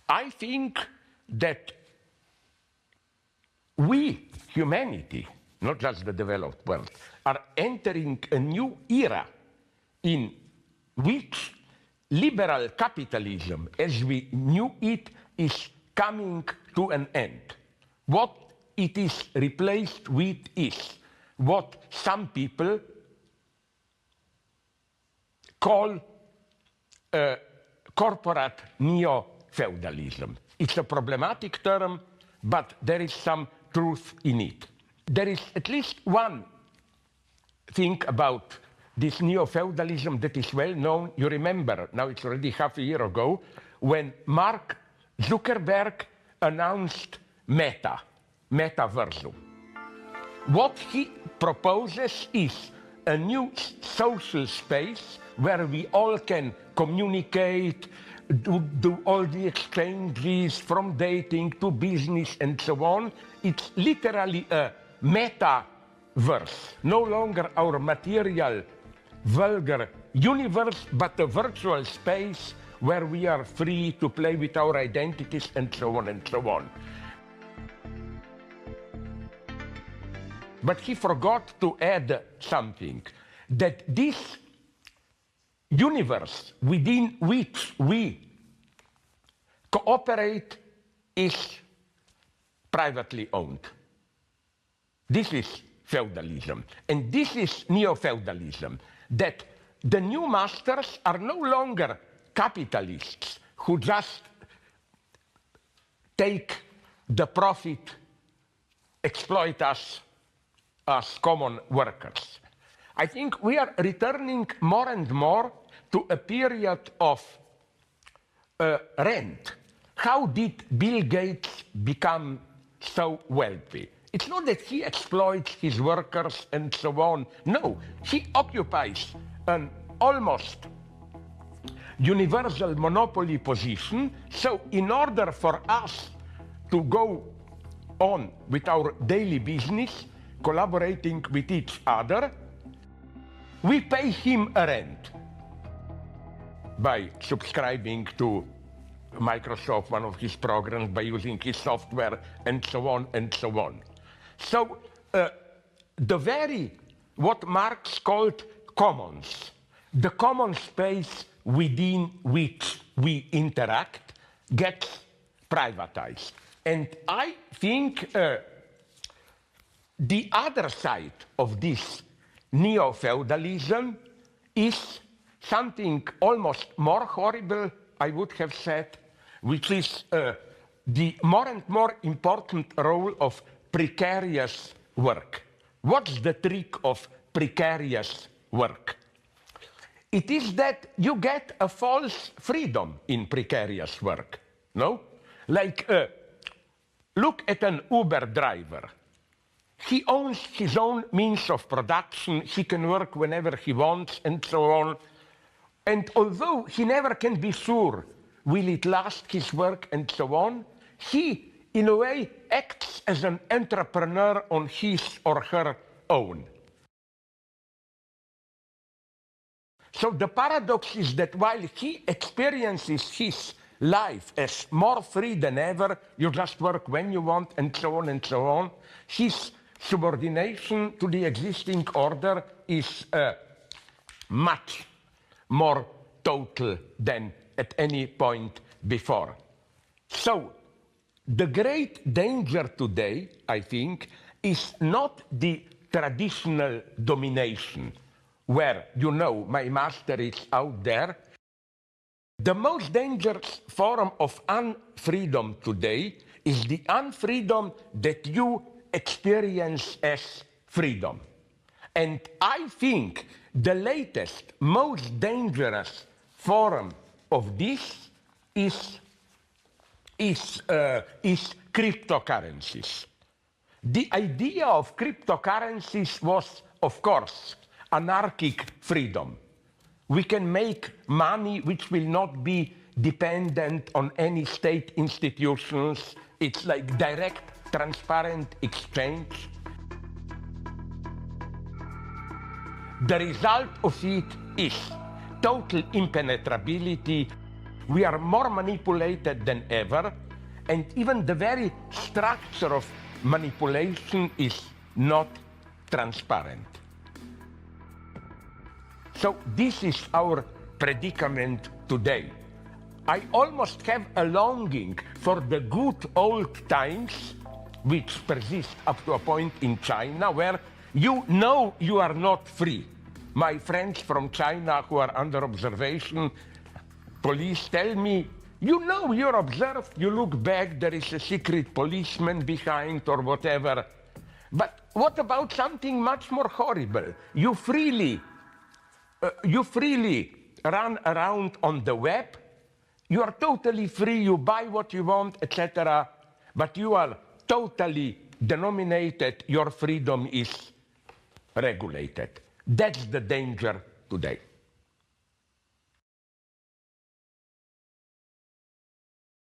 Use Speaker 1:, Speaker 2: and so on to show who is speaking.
Speaker 1: I think that we, humanity, not just the developed world, are entering a new era in which liberal capitalism, as we knew it, is coming to an end. What it is replaced with is what some people call corporate neo-feudalism. It's a problematic term, but there is some truth in it. There is at least one thing about this neo-feudalism that is well known. You remember, now it's already half a year ago, when Mark Zuckerberg announced metaverse. What he proposes is a new social space where we all can communicate, do all the exchanges from dating to business and so on. It's literally a metaverse, no longer our material, vulgar universe, but a virtual space where we are free to play with our identities and so on and so on. But he forgot to add something, that this universe within which we cooperate is privately owned. This is feudalism. And this is neo-feudalism, that the new masters are no longer capitalists who just take the profit, exploit us as common workers. I think we are returning more and more to a period of rent. How did Bill Gates become so wealthy? It's not that he exploits his workers and so on. No, he occupies an almost universal monopoly position. So in order for us to go on with our daily business, collaborating with each other, we pay him a rent by subscribing to Microsoft, one of his programs, by using his software, and so on and so on. So what Marx called commons, the common space within which we interact, gets privatized. And I think the other side of this neo-feudalism is something almost more horrible, I would have said, which is the more and more important role of precarious work. What's the trick of precarious work? It is that you get a false freedom in precarious work, no? Like, look at an Uber driver. He owns his own means of production, he can work whenever he wants, and so on. And although he never can be sure, will it last, his work, and so on, he, in a way, acts as an entrepreneur on his or her own. So the paradox is that while he experiences his life as more free than ever, you just work when you want, and so on, his subordination to the existing order is much more total than at any point before. So the great danger today, I think, is not the traditional domination, where, you know, my master is out there. The most dangerous form of unfreedom today is the unfreedom that you experience as freedom. And I think the latest, most dangerous form of this is cryptocurrencies. The idea of cryptocurrencies was, of course, anarchic freedom. We can make money which will not be dependent on any state institutions. It's like direct, transparent exchange. The result of it is total impenetrability, We are more manipulated than ever, and even the very structure of manipulation is not transparent. So this is our predicament today. I almost have a longing for the good old times, which persist up to a point in China, where you know you are not free. My friends from China who are under observation, police tell me, you know you're observed, you look back, there is a secret policeman behind or whatever. But what about something much more horrible? You freely run around on the web, you are totally free, you buy what you want, etc., but you are totally denominated, your freedom is regulated. That's the danger today.